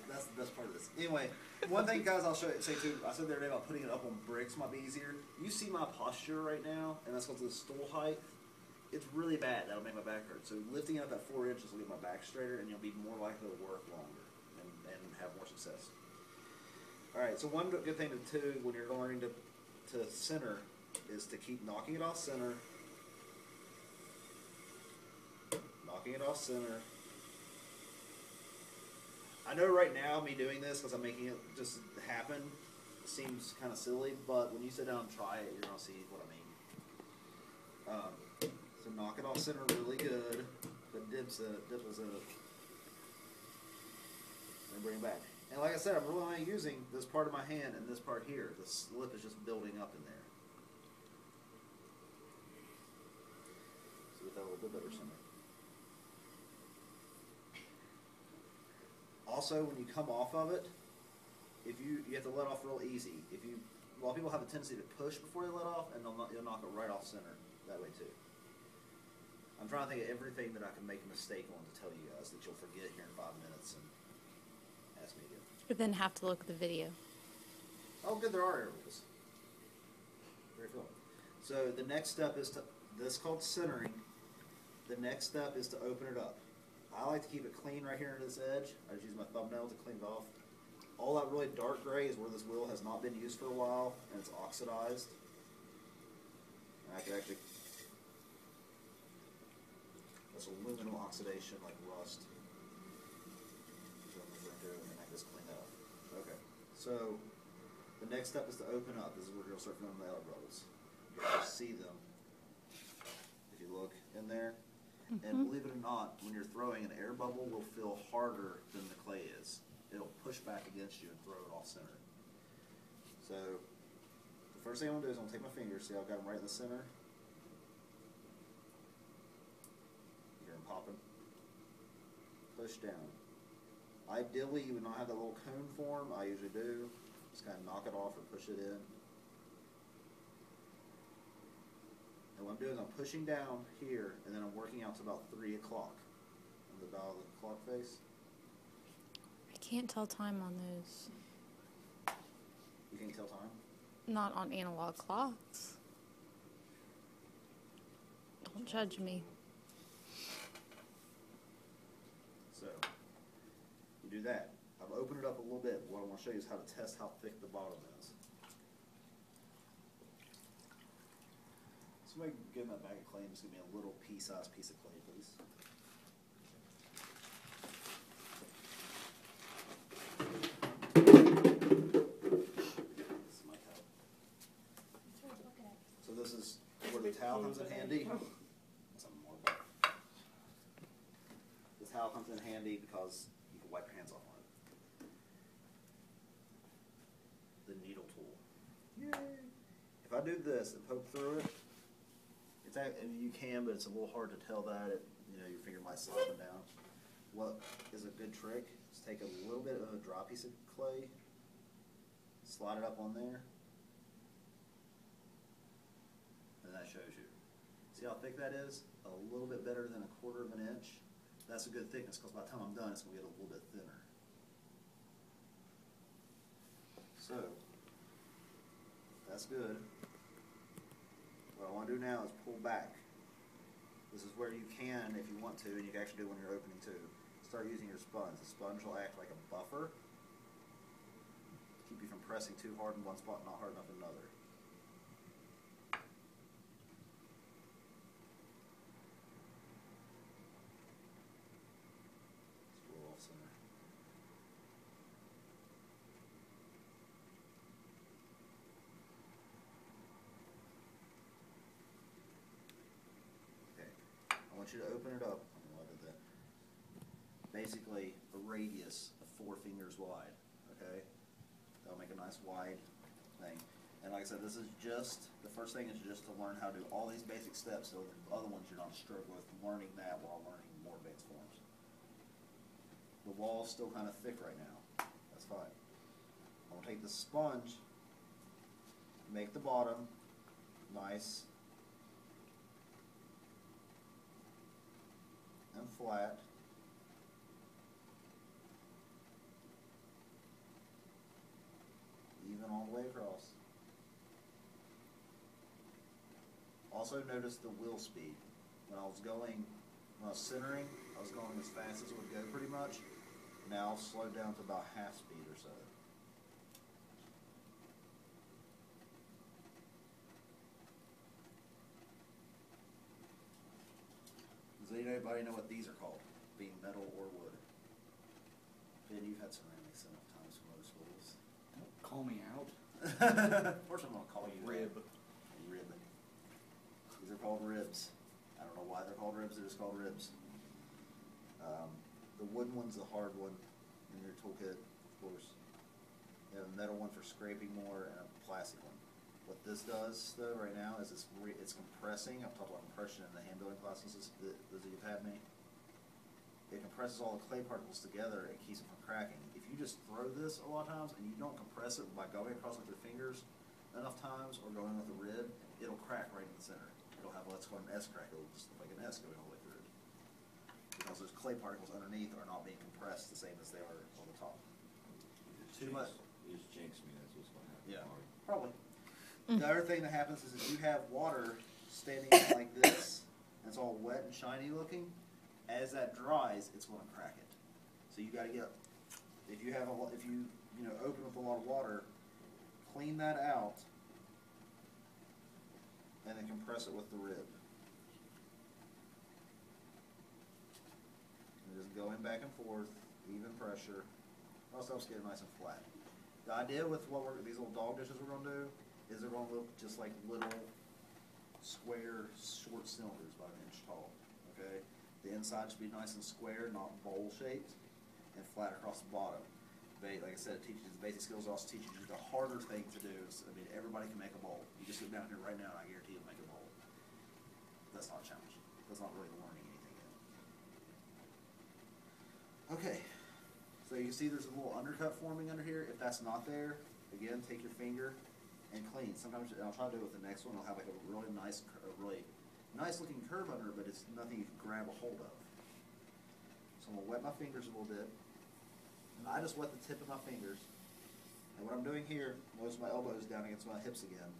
That's the best part of this. Anyway, one thing, guys, I'll say too. I said the other day about putting it up on bricks might be easier. You see my posture right now, and that's because of the stool height. It's really bad. That'll make my back hurt. So lifting it up at 4 inches will get my back straighter, and you'll be more likely to work longer and have more success. All right. So one good thing to do when you're learning to center is to keep knocking it off center, knocking it off center. I know right now me doing this because I'm making it just happen seems kind of silly, but when you sit down and try it, you're gonna see what I mean. So knock it off center really good. But dip was a. And bring it back. And like I said, I'm really only using this part of my hand and this part here. The slip is just building up in there. So get that a little bit better center. Also, when you come off of it, if you have to let off real easy. A lot of people have a tendency to push before they let off, and you'll knock it right off center that way too. I'm trying to think of everything that I can make a mistake on to tell you guys that you'll forget here in 5 minutes and ask me again. But then have to look at the video. Oh, good, there are areas. Very cool. So the next step is this is called centering. The next step is to open it up. I like to keep it clean right here on this edge. I just use my thumbnail to clean it off. All that really dark gray is where this wheel has not been used for a while and it's oxidized. And I can actually, that's aluminum oxidation like rust. So I'm just going to do and I can just clean that up. Okay, so the next step is to open up. This is where you'll start feeling the air bubbles. You'll just see them if you look in there. And believe it or not, when you're throwing, an air bubble will feel harder than the clay is. It'll push back against you and throw it off center. So the first thing I'm going to do is I'm going to take my fingers, see I've got them right in the center. You hear them popping. Push down. Ideally, you would not have that little cone form. I usually do. Just kind of knock it off or push it in. And what I'm doing is I'm pushing down here, and then I'm working out to about 3 o'clock on the dial of the clock face. I can't tell time on those. You can't tell time? Not on analog clocks. Don't judge me. So, you do that. I've opened it up a little bit. What I want to show you is how to test how thick the bottom is. Somebody give me that bag of clay and just give me a little pea-sized piece of clay, please. This is my towel. So this is where the towel comes in handy. Something more about it. This towel comes in handy because you can wipe your hands off on it. The needle tool. Yay! If I do this and poke through it, you can, but it's a little hard to tell that. Your finger might slide them down. What is a good trick is take a little bit of a dry piece of clay, slide it up on there, and that shows you. See how thick that is? A little bit better than 1/4 of an inch. That's a good thickness because by the time I'm done, it's going to get a little bit thinner. So, that's good. What I want to do now is pull back. This is where you can, if you want to, and you can actually do when you're opening too, start using your sponge. The sponge will act like a buffer, keep you from pressing too hard in one spot and not hard enough in another. It's a little off center. I want you to open it up. I don't know why I did that. Basically, a radius of 4 fingers wide. Okay, that'll make a nice wide thing. And like I said, this is just the first thing is just to learn how to do all these basic steps. So the other ones you're not struggling with learning that while learning more advanced forms. The wall's still kind of thick right now. That's fine. I'm gonna take the sponge, make the bottom nice and flat. Also notice the wheel speed. When I was centering, I was going as fast as it would go pretty much. Now I've slowed down to about half speed or so. Does anybody know what these are called? Being metal or wood? Ben, you've had ceramics enough times from other schools. Don't call me out. Of course I'm going to call you Rib. Rib. These are called ribs. I don't know why they're called ribs, they're just called ribs. The wooden one's the hard one in your toolkit, of course. You have a metal one for scraping more and a plastic one. What this does, though, right now is it's compressing. I've talked about compression in the hand building classes, those of you have had me. It compresses all the clay particles together and keeps them from cracking. If you just throw this a lot of times and you don't compress it by going across with your fingers enough times or going with a rib, it'll crack right in the center. It'll have what's called an S crack. It'll just look like an S going all the way through it. Because those clay particles underneath are not being compressed the same as they are on the top. Too much. You just jinxed me, that's what's going to happen. Yeah, Sorry. probably. The other thing that happens is if you have water standing like this, and it's all wet and shiny looking, as that dries, it's going to crack it. So you got to get, if you open with a lot of water, clean that out, and then compress it with the rib. And just going back and forth, even pressure. Also helps get it nice and flat. The idea with these little dog dishes we're going to do is they're going to look just like little square, short cylinders about 1 inch tall. Okay, the inside should be nice and square, not bowl shaped, and flat across the bottom. Like I said, it teaches you the basic skills. It also teaches you the harder thing to do. I mean, everybody can make a bowl. You just sit down here right now, and I guarantee you'll make a bowl. That's not a challenge. That's not really learning anything yet. Okay, so you can see there's a little undercut forming under here. If that's not there, again, take your finger and clean. Sometimes, and I'll try to do it with the next one, I'll have like a really nice looking curve under it, but it's nothing you can grab a hold of. So I'm gonna wet my fingers a little bit. I just wet the tip of my fingers. And what I'm doing here, notice my elbows down against my hips again.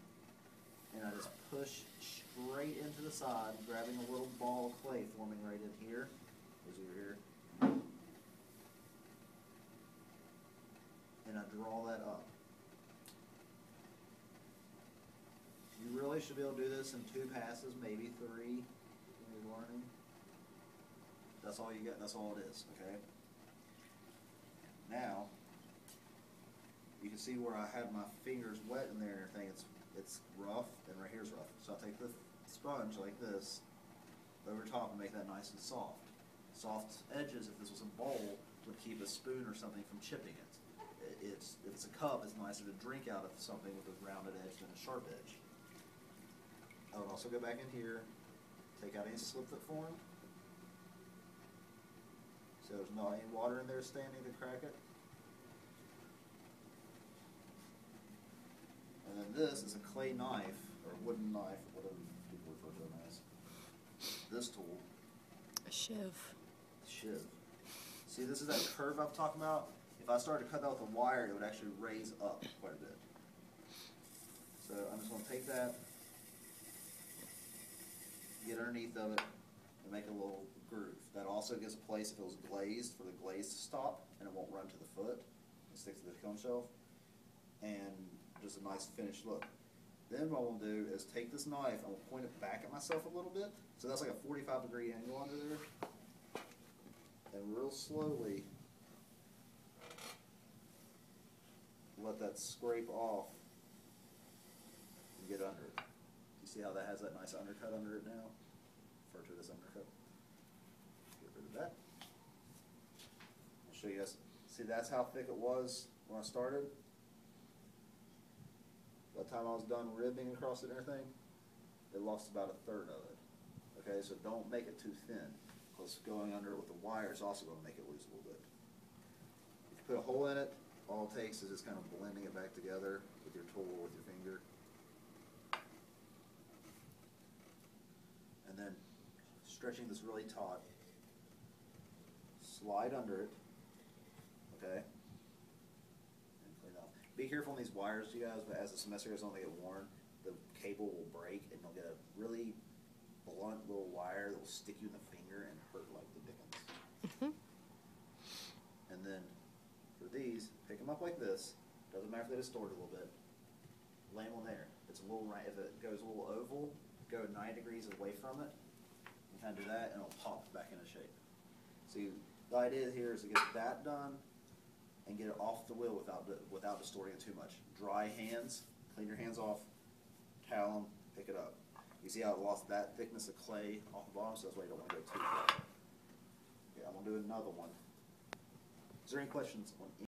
And I just push straight into the side, grabbing a little ball of clay forming right in here. As you're here. And I draw that up. You really should be able to do this in 2 passes, maybe 3 when you're learning. That's all you got, that's all it is, okay? Now, you can see where I had my fingers wet in there and everything, it's rough, and right here's rough. So I'll take the sponge like this, over top and make that nice and soft. Soft edges, if this was a bowl, would keep a spoon or something from chipping it. If it's a cup, it's nicer to drink out of something with a rounded edge than a sharp edge. I would also go back in here, take out any slip that formed. So there's not any water in there standing to crack it. And then this is a clay knife, or wooden knife, whatever people refer to them as. This tool. A shiv. Shiv. See, this is that curve I'm talking about. If I started to cut that with a wire, it would actually raise up quite a bit. So I'm just going to take that, get underneath of it, and make a little groove. That also gives a place if it was glazed for the glaze to stop, and it won't run to the foot. It sticks to the cone shelf, and just a nice finished look. Then what we'll do is take this knife, and we'll point it back at myself a little bit. So that's like a 45-degree angle under there. And real slowly let that scrape off and get under it. You see how that has that nice undercut under it now? Refer to it as undercut. Get rid of that. I'll show you guys. See, that's how thick it was when I started. By the time I was done ribbing across it and everything, it lost about 1/3 of it. Okay, so don't make it too thin, because going under it with the wire is also going to make it lose a little bit. If you put a hole in it, all it takes is just kind of blending it back together with your tool or with your finger. And then stretching this really taut, slide under it, okay? And clean off. Be careful on these wires, you guys, but as the semester goes on, they get worn. The cable will break and you'll get a really blunt little wire that will stick you in the finger and hurt like the dickens. And then for these, pick them up like this. Doesn't matter if they distort a little bit. Lay them on there. It's a little right. If it goes a little oval, go 90 degrees away from it. You kind of do that, and it'll pop back into shape. See, the idea here is to get that done and get it off the wheel without distorting it too much. Dry hands, clean your hands off, towel them, pick it up. You see how it lost that thickness of clay off the bottom, so that's why you don't want to go too far. Okay, I'm gonna do another one. Is there any questions on